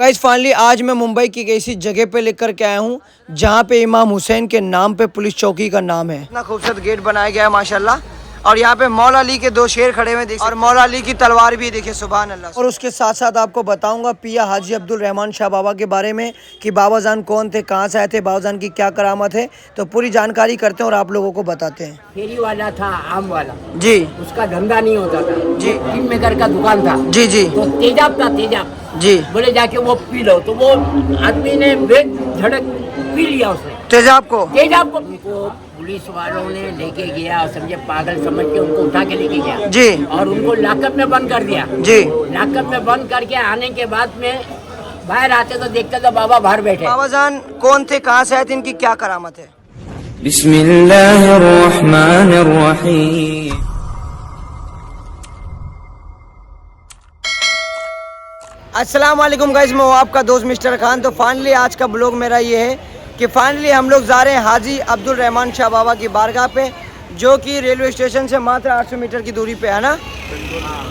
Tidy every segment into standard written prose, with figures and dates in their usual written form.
Guys finally आज मैं मुंबई की ऐसी जगह पे लेकर के आया हूँ जहाँ पे इमाम हुसैन के नाम पे पुलिस चौकी का नाम है। इतना खूबसूरत गेट बनाया गया है माशाल्लाह। और यहाँ पे मौला अली के दो शेर खड़े हुए देखिए और मौला अली की तलवार भी देखिए, सुभान अल्लाह। और उसके साथ साथ आपको बताऊंगा पिया हाजी अब्दुल रहमान शाह बाबा के बारे में कि बाबा जान कौन थे, कहाँ से आए थे, बाबा जान की क्या करामत है, तो पूरी जानकारी करते हैं और आप लोगों को बताते हैं। फेरी वाला था, आम वाला जी, उसका धंधा नहीं होता था जी, फिल्म मेकर का दुकान था। जी जी तो तेजाब था, तेजाब जी, बोले जाके वो पी लो, तो वो आदमी ने बेग झड़क पी लिया उसने तेजाब को। तेजाब को। उनको पुलिस वालों ने लेके गया और समझे पागल समझ के उनको उठा के लेके गया जी, और उनको लॉकअप में बंद कर दिया। जी, लॉकअप में बंद करके आने के बाद में बाहर आते तो देखते तो बाबा बाहर बैठे। बाबा जान कौन थे, कहाँ से आए थे, इनकी क्या करामत है? बिस्मिल्लाहिर्रहमानिर्रहीम। अस्सलाम वालेकुम गाइस, मैं हूँ आपका दोस्त मिस्टर खान। तो फाइनली आज का ब्लॉग मेरा ये है कि फाइनली हम लोग जा रहे हैं हाजी अब्दुल रहमान शाह बाबा की बारगाह पे, जो कि रेलवे स्टेशन से मात्र 800 मीटर की दूरी पे है ना।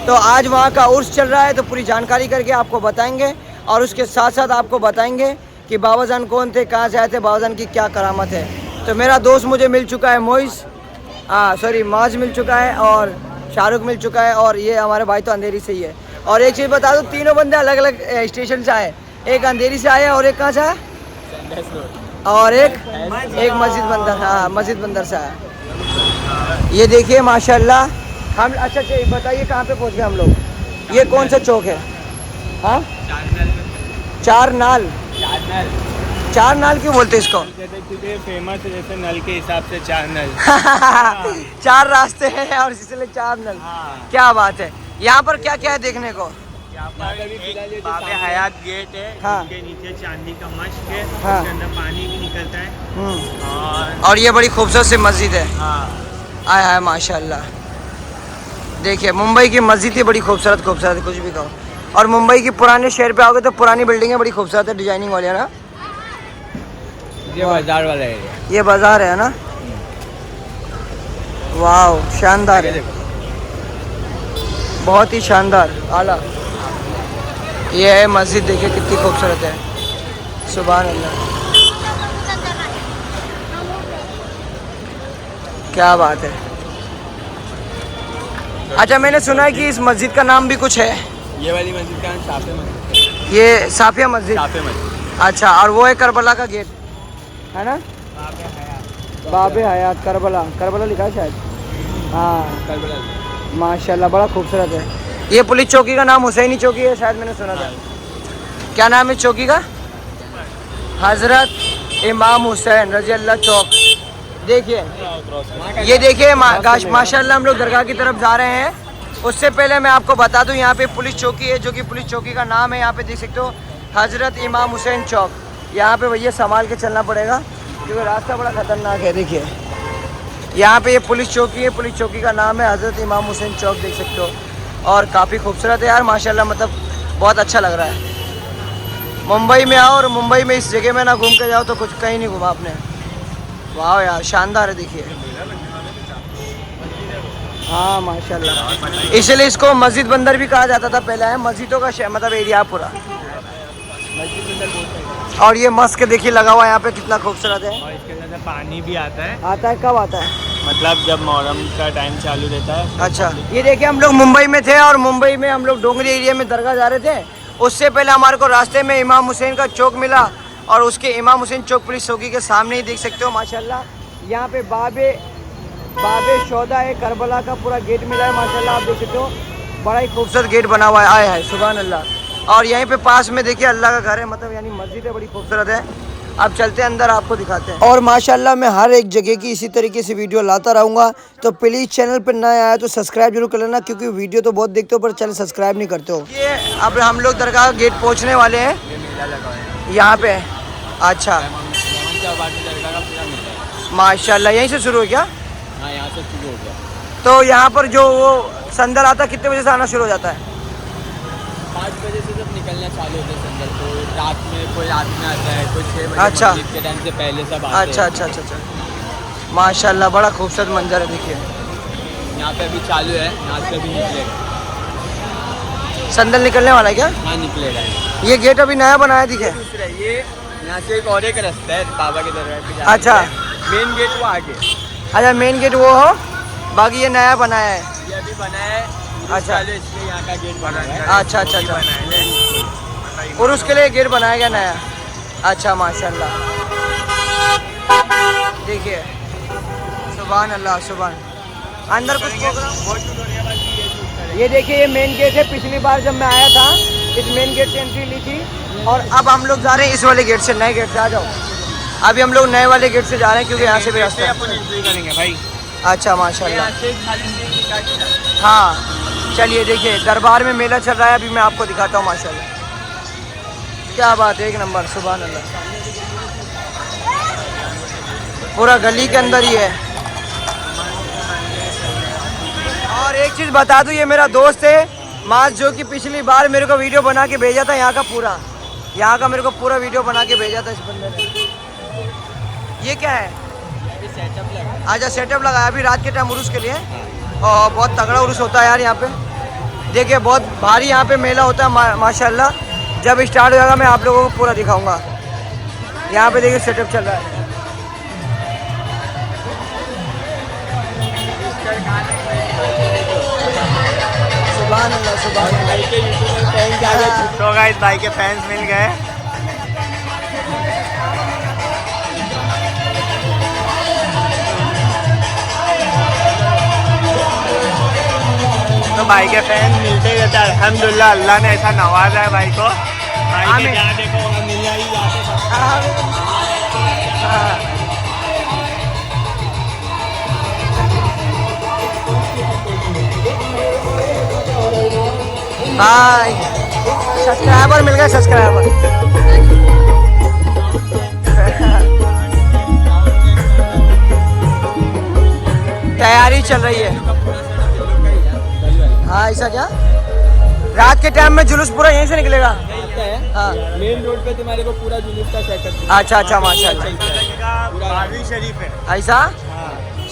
तो आज वहाँ का उर्स चल रहा है, तो पूरी जानकारी करके आपको बताएंगे और उसके साथ साथ आपको बताएंगे कि बाबा जान कौन थे, कहाँ से आए थे, बाबा जान की क्या करामत है। तो मेरा दोस्त मुझे मिल चुका है, माज मिल चुका है और शाहरुख मिल चुका है और ये हमारे भाई तो अंधेरी से ही है। और एक चीज़ बता दूँ, तीनों बंदे अलग अलग स्टेशन से आए, एक अंधेरी से आया और एक कहाँ से आया और एक मस्जिद बंदर, हाँ मस्जिद बंदर से आया। ये देखिए माशाल्लाह हम। अच्छा बताइए कहाँ पे पहुँच गए हम लोग? ये कौन सा चौक है? हाँ, चार नाल क्यों बोलते हैं इसको? क्योंकि फेमस है, जैसे नल के हिसाब से चार नल। चार रास्ते हैं और इसलिए चार नल। क्या बात है। यहाँ पर क्या क्या है देखने को? बाबे हयात गेट है, हाँ। उसके नीचे चांदी का मश्क है, हाँ। उसके अंदर पानी भी निकलता है। और ये बड़ी खूबसूरत सी मस्जिद है। हाँ। आय हाय माशाल्लाह। देखिए मुंबई की मस्जिद ही बड़ी खूबसूरत है, कुछ भी कहो। और मुंबई की पुराने शहर पे आओगे तो पुरानी बिल्डिंगें बड़ी खूबसूरत है, डिजाइनिंग वाली है ना। ये बाजार वाला एरिया, ये बाजार है ना। वाह शानदार है, बहुत ही शानदार, आला। ये है मस्जिद, देखिए कितनी खूबसूरत है, सुभान अल्लाह, क्या बात है। अच्छा मैंने सुना है कि इस मस्जिद का नाम भी कुछ है। ये वाली मस्जिद का नाम साफे मस्जिद, ये साफिया मस्जिद। साफे मस्जिद। अच्छा, और वो है करबला का गेट है ना, बाबे हयात करबला लिखा है शायद। हाँ माशाल्लाह बड़ा खूबसूरत है। ये पुलिस चौकी का नाम हुसैनी चौकी है शायद, मैंने सुना था। क्या नाम है चौकी का? हजरत इमाम हुसैन रजी अल्लाह चौक। देखिए ये देखिए माशाल्लाह हम लोग दरगाह की तरफ जा रहे हैं। उससे पहले मैं आपको बता दूं, यहाँ पे पुलिस चौकी है, जो कि पुलिस चौकी का नाम है। यहाँ पे देख सकते हो हजरत इमाम हुसैन चौक। यहाँ पे भैया संभाल के चलना पड़ेगा क्योंकि रास्ता बड़ा खतरनाक है। देखिए यहाँ पे ये पुलिस चौकी है, पुलिस चौकी का नाम है हजरत इमाम हुसैन चौक, देख सकते हो। और काफ़ी खूबसूरत है यार माशाल्लाह, मतलब बहुत अच्छा लग रहा है। मुंबई में आओ और मुंबई में इस जगह में ना घूम के जाओ तो कुछ कहीं नहीं घूमा आपने। वाह यार शानदार है, देखिए। हाँ माशाल्लाह, इसलिए इसको मस्जिद बंदर भी कहा जाता था पहले, है मस्जिदों का मतलब एरिया पूरा। और ये मस्क देखिए लगा हुआ है यहाँ पे, कितना खूबसूरत है। और इसके अंदर से पानी भी आता है। कब आता है? मतलब जब मुहर्रम का टाइम चालू रहता है। अच्छा, ये देखिए हम लोग मुंबई में थे और मुंबई में हम लोग डोंगरी एरिया में दरगाह जा रहे थे। उससे पहले हमारे को रास्ते में इमाम हुसैन का चौक मिला और उसके इमाम हुसैन चौक पुलिस चौकी के सामने ही देख सकते हो माशाल्लाह। यहाँ पे बाबे शौदा है, करबला का पूरा गेट मिला है माशाल्लाह, आप देख सकते हो। बड़ा ही खूबसूरत गेट बना हुआ है, आया है सुभान अल्लाह। और यहीं पे पास में देखिए अल्लाह का घर है, मतलब यानी मस्जिद है, बड़ी खूबसूरत है। अब चलते हैं अंदर, आपको दिखाते हैं। और माशाल्लाह मैं हर एक जगह की इसी तरीके से वीडियो लाता रहूँगा। तो प्लीज़ चैनल पर नया आया तो सब्सक्राइब जरूर कर लेना, क्योंकि वीडियो तो बहुत देखते हो पर चैनल सब्सक्राइब नहीं करते हो। ये अब हम लोग दरगाह गेट पहुँचने वाले हैं यहाँ पे। अच्छा माशाल्लाह, यहीं से शुरू हो गया? हाँ, यहाँ से शुरू हो गया। तो यहाँ पर जो वो संदल आता है कितने बजे से आना शुरू हो जाता है? 5 बजे से जब निकलना चालू होता है संदल, तो रात में कोई रात में आता है, कोई 6 बजे अच्छा। मस्जिद के टाइम से पहले सब आते अच्छा हैं। अच्छा अच्छा अच्छा माशाल्लाह बड़ा खूबसूरत मंजर है, देखिए। यहाँ पे अभी चालू है, यहाँ से भी निकलेगा। संदल निकलने वाला है क्या? हाँ निकलेगा। ये गेट अभी नया बनाया दिखे। दूसरा ये यहाँ से एक और एक रास्ता है बाबा के दरबार पे जाने अच्छा। के। मेन गेट वो आगे, अच्छा मेन गेट वो हो, बाकी ये नया बनाया है। ये अभी बना है। अच्छा। पहले इसलिए यहाँ का गेट बना है। अच्छा अच्छा अच्छा। और उसके लिए गेट बनाया गया नया। अच्छा माशाल्लाह। देखिए सुभान अल्लाह सुभान। अंदर कुछ प्रोग्राम। ये देखिए ये मेन गेट है। पिछली बार जब मैं आया था इस मेन गेट से एंट्री ली थी और अब हम लोग जा रहे हैं इस वाले गेट से, नए गेट से। आ जाओ, अभी हम लोग नए वाले गेट से जा रहे हैं क्योंकि यहाँ से भी रास्ता है। अपन एंट्री करेंगे भाई। अच्छा माशाल्लाह। यहाँ से खाली नहीं निकाल। हाँ चलिए देखिए दरबार में मेला चल रहा है, अभी मैं आपको दिखाता हूँ माशाल्लाह। क्या बात है, एक नंबर सुभान अल्लाह। पूरा गली के अंदर ही है। और एक चीज़ बता दूँ, ये मेरा दोस्त है माज, जो कि पिछली बार मेरे को वीडियो बना के भेजा था यहाँ का पूरा, यहाँ का मेरे को पूरा वीडियो बना के भेजा था इस बंदे ने। ये क्या है? सेटअप लगा। अच्छा सेटअप लगाया अभी रात के टाइम उर्स के लिए। और बहुत तगड़ा उर्स होता है यार यहाँ पे। देखिए बहुत भारी यहाँ पे मेला होता है माशाल्लाह। जब स्टार्ट हो जाएगा मैं आप लोगों को पूरा दिखाऊंगा। यहाँ पे देखिए सेटअप चल रहा है। सुभान अल्लाह सुभान अल्लाह। तो गाइस भाई के फैंस मिल गए। तो भाई के फैंस मिलते रहते हैं अल्हम्दुलिल्लाह। अल्लाह ने ऐसा नवाजा है भाई को। भाई के जहाँ देखो वहाँ मिलना ही जाते भाई सब्सक्राइबर मिल गए, सब्सक्राइबर। तैयारी चल रही है। हाँ ऐसा क्या? रात के टाइम में जुलूस पूरा यहीं से निकलेगा? हाँ मेन रोड पे तुम्हारे को पूरा जुलूस का सेटअप। अच्छा अच्छा माशाल्लाह। बावी शरीफ है ऐसा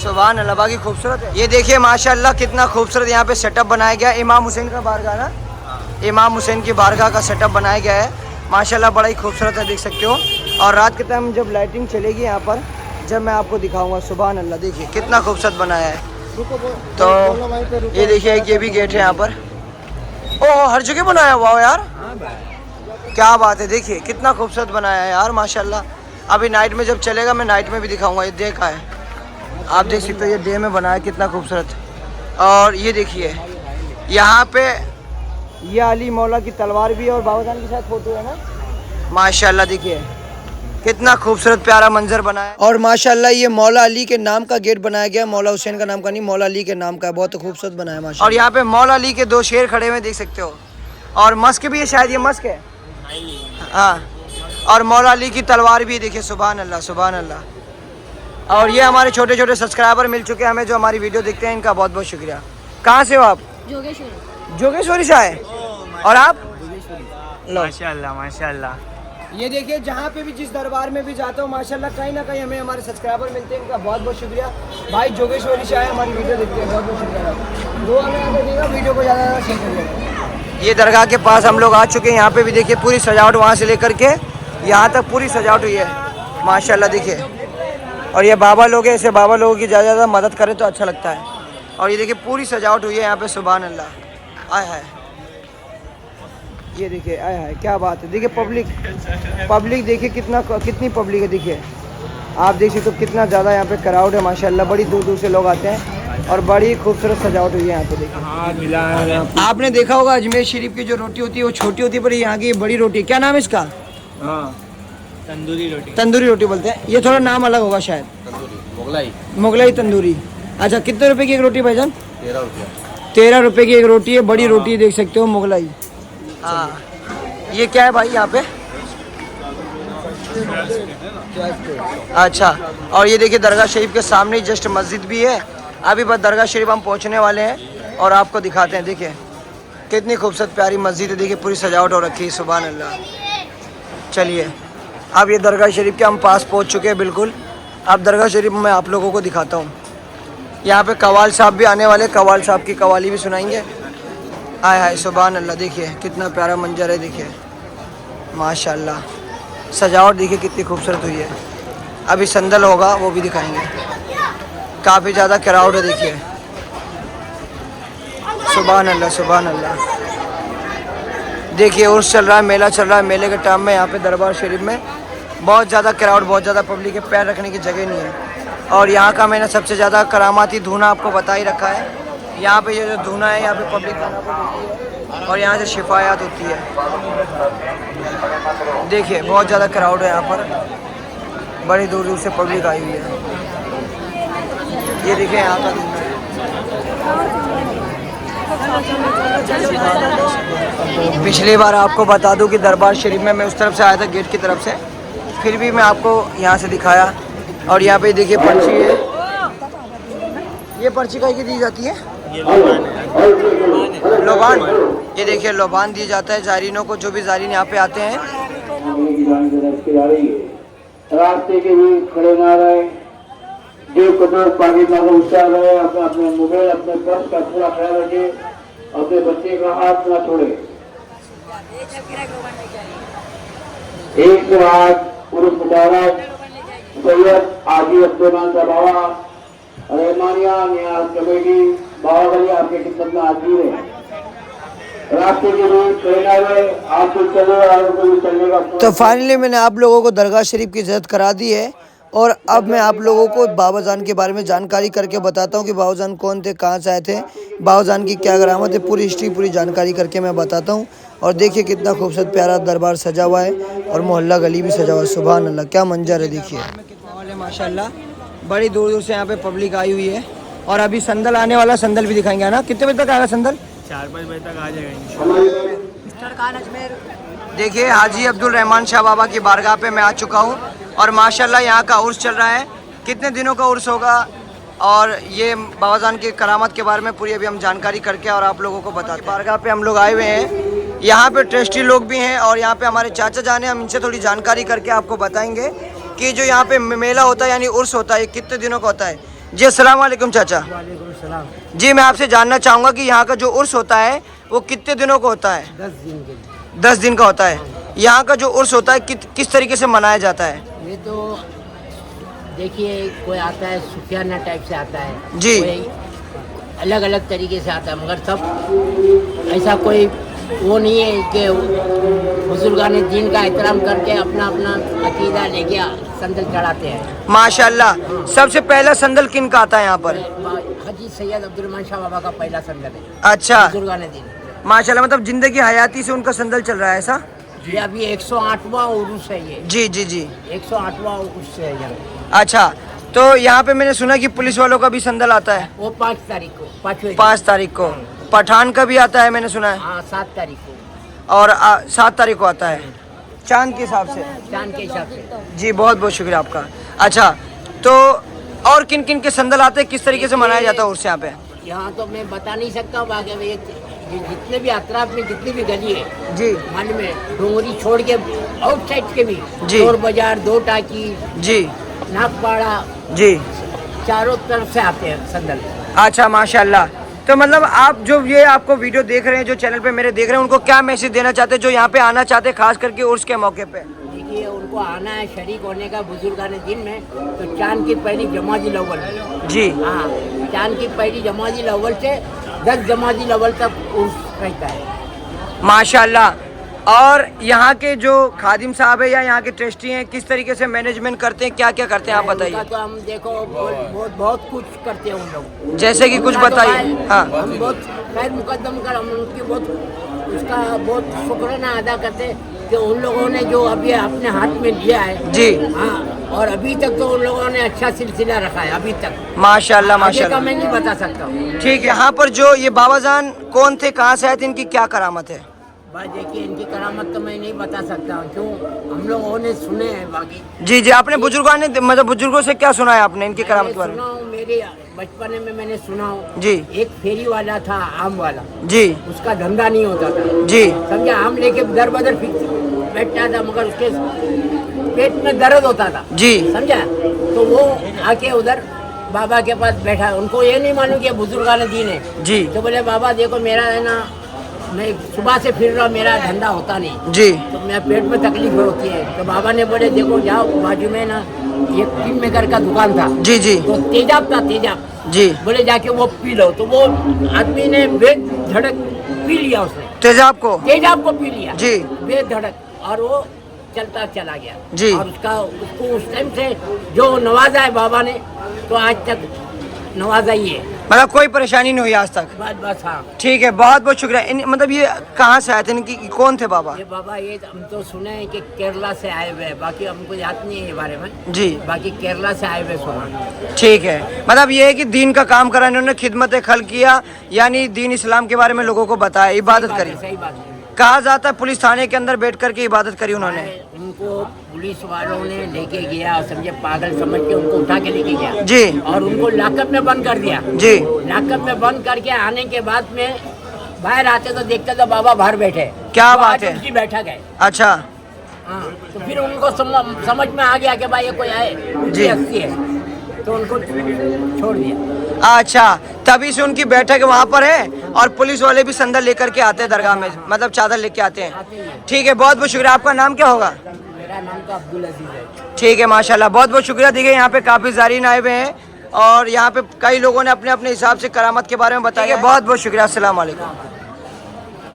सुभान अल्लाह। बाकी खूबसूरत है। ये देखिए माशाल्लाह कितना खूबसूरत यहाँ पे सेटअप बनाया गया है। इमाम हुसैन का बारगाह ना, इमाम हुसैन की बारगाह का सेटअप बनाया गया है माशाल्लाह। बड़ा ही खूबसूरत है, देख सकते हो। और रात के टाइम जब लाइटिंग चलेगी यहाँ पर, जब मैं आपको दिखाऊंगा सुभान अल्लाह। देखिए कितना खूबसूरत बनाया है। तो ये देखिए ये भी गेट है यहाँ पर। ओह हर जगह बनाया हुआ हो यार, क्या बात है। देखिए कितना खूबसूरत बनाया है यार माशाल्लाह। अभी नाइट में जब चलेगा मैं नाइट में भी दिखाऊंगा। ये देखा है आप, देख सकते हो ये डे में बनाया है कितना खूबसूरत। और ये देखिए यहाँ पे ये अली मौला की तलवार भी है और बाबा जान के साथ फोटो है ना माशाल्लाह। देखिए कितना खूबसूरत प्यारा मंजर बना है। और माशाल्लाह ये मौला अली के नाम का गेट बनाया गया, मौला हुसैन का नाम का नहीं, मौला अली के नाम का है। बहुत खूबसूरत बनाया है माशाल्लाह। और यहाँ पे मौला अली के दो शेर खड़े हुए देख सकते हो। और मस्क भी है शायद, ये मस्क है हाँ। और मौला अली की तलवार भी देखिए सुभान अल्लाह सुभान अल्लाह। और ये हमारे छोटे छोटे सब्सक्राइबर मिल चुके हैं हमें, जो हमारी वीडियो देखते हैं। इनका बहुत बहुत शुक्रिया। कहाँ से हो आप? जोगेश्वरी से आए। और आप? माशाल्लाह माशाल्लाह। ये देखिए जहाँ पे भी जिस दरबार में भी जाता हूँ माशाल्लाह कहीं ना कहीं हमें हमारे सब्सक्राइबर मिलते हैं। इनका बहुत बहुत शुक्रिया। भाई जोगेश्वरी से आए, हमारी वीडियो देखते हैं, बहुत बहुत शुक्रिया। दुआ में आगे देगा, वीडियो को ज़्यादा ज़्यादा शेयर करिएगा। ये दरगाह के पास हम लोग आ चुके हैं। यहाँ पे भी देखिए पूरी सजावट वहाँ से लेकर के यहाँ तक पूरी सजावट हुई है माशाल्लाह। देखिए और ये बाबा लोग हैं, ऐसे बाबा लोगों की ज़्यादा ज़्यादा मदद करें तो अच्छा लगता है। और ये देखिए पूरी सजावट हुई है यहाँ पे सुभान अल्लाह। आय है ये देखिए, आय हाय क्या बात है। देखिए पब्लिक देखिए कितनी पब्लिक है। देखिए आप देख सकते हो कितना ज़्यादा यहाँ पे क्राउड है माशाल्लाह। बड़ी दूर दूर से लोग आते हैं और बड़ी खूबसूरत सजावट हुई है यहाँ पे। देखिए हाँ मिला है। आपने देखा होगा अजमेर शरीफ की जो रोटी होती है वो छोटी होती है, पर यहाँ की बड़ी रोटी, क्या नाम है इसका? हाँ तंदूरी रोटी। तंदूरी रोटी बोलते हैं। ये थोड़ा नाम अलग होगा शायद, मुगलाई तंदूरी। अच्छा कितने रुपए की एक रोटी भाईजान? 13 रुपये की एक रोटी है, बड़ी रोटी देख सकते हो मुगलाई। हाँ ये क्या है भाई यहाँ पे? अच्छा और ये देखिए दरगाह शरीफ के सामने जस्ट मस्जिद भी है। अभी बस दरगाह शरीफ हम पहुँचने वाले हैं और आपको दिखाते हैं। देखिए कितनी खूबसूरत प्यारी मस्जिद है। देखिए पूरी सजावट हो रखी है सुभान अल्लाह। चलिए अब ये दरगाह शरीफ के हम पास पहुँच चुके हैं बिल्कुल। अब दरगाह शरीफ मैं आप लोगों को दिखाता हूँ। यहाँ पे कवाल साहब भी आने वाले, कवाल साहब की कवाली भी सुनाएंगे। आय हाय सुभान अल्लाह। देखिए कितना प्यारा मंजर है। देखिए माशाल्लाह सजावट देखिए कितनी खूबसूरत हुई है। अभी संदल होगा वो भी दिखाएंगे। काफ़ी ज़्यादा क्राउड है देखिए। सुभान अल्लाह सुभान अल्लाह। देखिए उर्स चल रहा है, मेला चल रहा है। मेले के टाइम में यहाँ पे दरबार शरीफ में बहुत ज़्यादा क्राउड, बहुत ज़्यादा पब्लिक है, पैर रखने की जगह नहीं है। और यहाँ का मैंने सबसे ज़्यादा करामाती धूना आपको बता ही रखा है। यहाँ पे ये जो धूना है यहाँ पे पब्लिक खाना को देती है और यहाँ से शिफायत होती है। देखिए बहुत ज़्यादा क्राउड है यहाँ पर, बड़ी दूर दूर से पब्लिक आई हुई है। ये देखिए यहाँ का धूना। पिछली बार आपको बता दूं कि दरबार शरीफ में मैं उस तरफ से आया था गेट की तरफ से, फिर भी मैं आपको यहाँ से दिखाया। और यहाँ पे देखिए पर्ची है। ये पर्ची कहीं की दी जाती है? लोबान। ये देखिए लोबान दी जाता है जायरीनों को, जो भी जायरीन यहाँ पे आते हैं। रास्ते के भी खड़े ना रहे, जो कदर पानी का उच्चार रहे, अपने मोबाइल अपने पर्स का पूरा ख्याल रखे, अपने बच्चे का हाथ ना छोड़े। एक रात उर्स मुबारक सैयद आजी अब्दुलरहमान साहब बाबा रहमानिया नियाज कमेटी बाबा गली आपके खिदमत में हाजिर है। रास्ते के लिए चलना है, आपको चले और कोई चलने का। तो फाइनली मैंने आप लोगों को दरगाह शरीफ की ज़ियारत करा दी है और अब मैं आप लोगों को बाबा जान के बारे में जानकारी करके बताता हूँ कि बाबा जान कौन थे, कहाँ से आए थे, बाबा जान की क्या करामत है, पूरी हिस्ट्री पूरी जानकारी करके मैं बताता हूँ। और देखिए कितना खूबसूरत प्यारा दरबार सजा हुआ है और मोहल्ला गली भी सजा हुआ है। सुभान अल्लाह क्या मंजर है देखिए। माशाल्लाह बड़ी दूर दूर से यहाँ पे पब्लिक आई हुई है। और अभी संदल आने वाला, संदल भी दिखाएंगे ना। कितने बजे तक आएगा संदल? 4-5 बजे तक आ जाएगा। देखिए हाजी अब्दुल रहमान शाह बाबा की बारगाह पे मैं आ चुका हूँ और माशाल्लाह यहाँ का उर्स चल रहा है। कितने दिनों का उर्स होगा और ये बाबा जान की करामत के बारे में पूरी अभी हम जानकारी करके और आप लोगों को बताते हैं। बारगाह पे हम लोग आए हुए हैं, यहाँ पे ट्रस्टी लोग भी हैं और यहाँ पे हमारे चाचा जान हैं। हम इनसे थोड़ी जानकारी करके आपको बताएंगे कि जो यहाँ पे मेला होता है यानी उर्स होता है कितने दिनों का होता है। जी अस्सलाम वालेकुम चाचा। जी मैं आपसे जानना चाहूँगा कि यहाँ का जो उर्स होता है वो कितने दिनों का होता है? 10 दिन का होता है। यहाँ का जो उर्स होता है किस तरीके से मनाया जाता है? ये तो देखिए कोई आता है सुफियाना टाइप से आता है जी, अलग अलग तरीके से आता है, मगर सब ऐसा कोई वो नहीं है कि बुजुर्गान दीन का एहतराम करके अपना अपना अकीदा लेके संदल चढ़ाते हैं। माशाल्लाह। सबसे पहला संदल किन का आता है यहाँ पर? हाजी सैयद अब्दुलरहमान शाह बाबा का पहला संदल है। अच्छा बुजुर्गान दीन माशाल्लाह, मतलब जिंदगी हयाती से उनका संदल चल रहा है ऐसा? ये अभी 108वां उर्स है ये। जी जी जी 108वां उर्स है ये। अच्छा, तो यहाँ पे मैंने सुना कि पुलिस वालों का भी संदल आता है। वो 5 तारीख को, 5 तारीख को। पठान का भी आता है मैंने सुना है। हाँ 7 तारीख को। और 7 तारीख को आता है चांद के हिसाब से। चांद के हिसाब से। जी बहुत बहुत शुक्रिया आपका। अच्छा, तो और किन किन के संदल आते हैं, किस तरीके से मनाया जाता है उर्स यहाँ पे? यहाँ तो मैं बता नहीं सकता हूँ, बाकी में जितने भी अतराफ में जितनी भी गली है जी मन में डोंगरी छोड़ के आउटसाइड के भी जी, चोर बाजार, दो टाकी जी, नागपाड़ा जी, चारों तरफ से आते हैं संदल। अच्छा माशाल्लाह। तो मतलब आप जो ये आपको वीडियो देख रहे हैं, जो चैनल पे मेरे देख रहे हैं, उनको क्या मैसेज देना चाहते हैं जो यहाँ पे आना चाहते हैं खास करके उर्स के मौके पे? देखिए उनको आना है शरीक होने का बुजुर्गान दिन में, तो चांद की पहली जमादिल अव्वल जी, हाँ चांद की पहली जमादिल अव्वल से 10 जमादिल अव्वल तक उर्स रहता है माशाल्लाह। और यहाँ के जो खादिम साहब है या यहाँ के ट्रस्टी हैं किस तरीके से मैनेजमेंट करते हैं, क्या क्या करते हैं आप बताइए? उनका तो हम देखो बहुत कुछ करते हैं उन लोग। जैसे कि कुछ उनका तो बताइए। हाँ हम बहुत खैर मुकदम कर हम उनकी उसका बहुत शुक्राना अदा करते हैं कि उन लोगों ने जो अभी अपने हाथ में लिया है जी, हाँ, और अभी तक तो उन लोगों ने अच्छा सिलसिला रखा है अभी तक। माशाल्लाह आगे का माशाल्लाह। मैं नहीं बता सकता हूँ। ठीक है, यहाँ पर जो ये बाबा जान कौन थे, कहाँ से आए थे, इनकी क्या करामत है? भाई देखिए इनकी करामत तो मैं नहीं बता सकता हूँ, क्यों हम लोगों ने सुने हैं। बाकी जी जी, आपने बुजुर्गों ने मतलब बुजुर्गों से क्या सुना है आपने इनकी करामत के बारे में? सुना हूँ, मेरे बचपन में मैंने सुना हूँ जी, एक फेरी वाला था आम वाला जी, उसका धंधा नहीं होता था जी, समझा, आम लेके दर बदर बैठता था, मगर उसके पेट में दर्द होता था जी, समझा। तो वो आके उधर बाबा के पास बैठा, उनको ये नहीं मालूम कि बुजुर्गान दीन है जी, तो बोले बाबा देखो मेरा है ना मैं सुबह से फिर रहा, मेरा धंधा होता नहीं, जी तो मैं पेट में तकलीफ होती है। तो बाबा ने बोले देखो जाओ, बाजू में ना एक टीम मेकर का दुकान था, जी जी तो तेजाब था, तेजाब, जी। बोले जाके वो पी लो। तो वो आदमी ने बेधड़क पी लिया, उसने तेजाब को तेजाब को पी लिया जी। बेधड़क, और वो चलता चला गया जी। और उसको उस टाइम से जो नवाजा है बाबा ने, तो आज तक नवाजा ही है। मतलब कोई परेशानी नहीं हुई आज तक। बस हाँ। ठीक है, बहुत बहुत शुक्रिया। मतलब ये कहाँ से आए थे, इनकी कौन थे बाबा? ये बाबा ये हम तो सुने हैं कि केरला से आए हुए हैं, बाकी हमको याद नहीं है ये बारे में जी। बाकी केरला से आए हुए सुना। ठीक है, मतलब ये है कि दीन का काम करा, इन्होंने खिदमत खल किया, यानी दीन इस्लाम के बारे में लोगों को बताया, इबादत करी। सही बात है। कहा जाता है पुलिस थाने के अंदर बैठ करके इबादत करी उन्होंने। उनको पुलिस वालों ने लेके गया, समझे पागल समझ के उनको उठा के लेके गया जी और उनको लॉकअप में बंद कर दिया जी। लॉकअप में बंद करके आने के बाद में बाहर आते तो देखते तो बाबा बाहर बैठे। क्या तो बात आज है? उनकी बैठक है। अच्छा हाँ, तो फिर उनको समझ में आ गया कि भाई ये कोई आए जी। हस्ती है, तो उनको छोड़ दिया। अच्छा, तभी से उनकी बैठक वहाँ पर है और पुलिस वाले भी संदल लेकर के आते हैं दरगाह में, मतलब चादर लेके आते हैं। ठीक है, बहुत बहुत शुक्रिया। आपका नाम क्या होगा? मेरा नाम तो अब्दुल अजीज है। ठीक है, माशाल्लाह, बहुत बहुत शुक्रिया। देखिए यहाँ पे काफ़ी ज़ारीन आए हुए हैं और यहाँ पे कई लोगों ने अपने अपने हिसाब से करामत के बारे में बताया। बहुत बहुत शुक्रिया। अस्सलाम वालेकुम।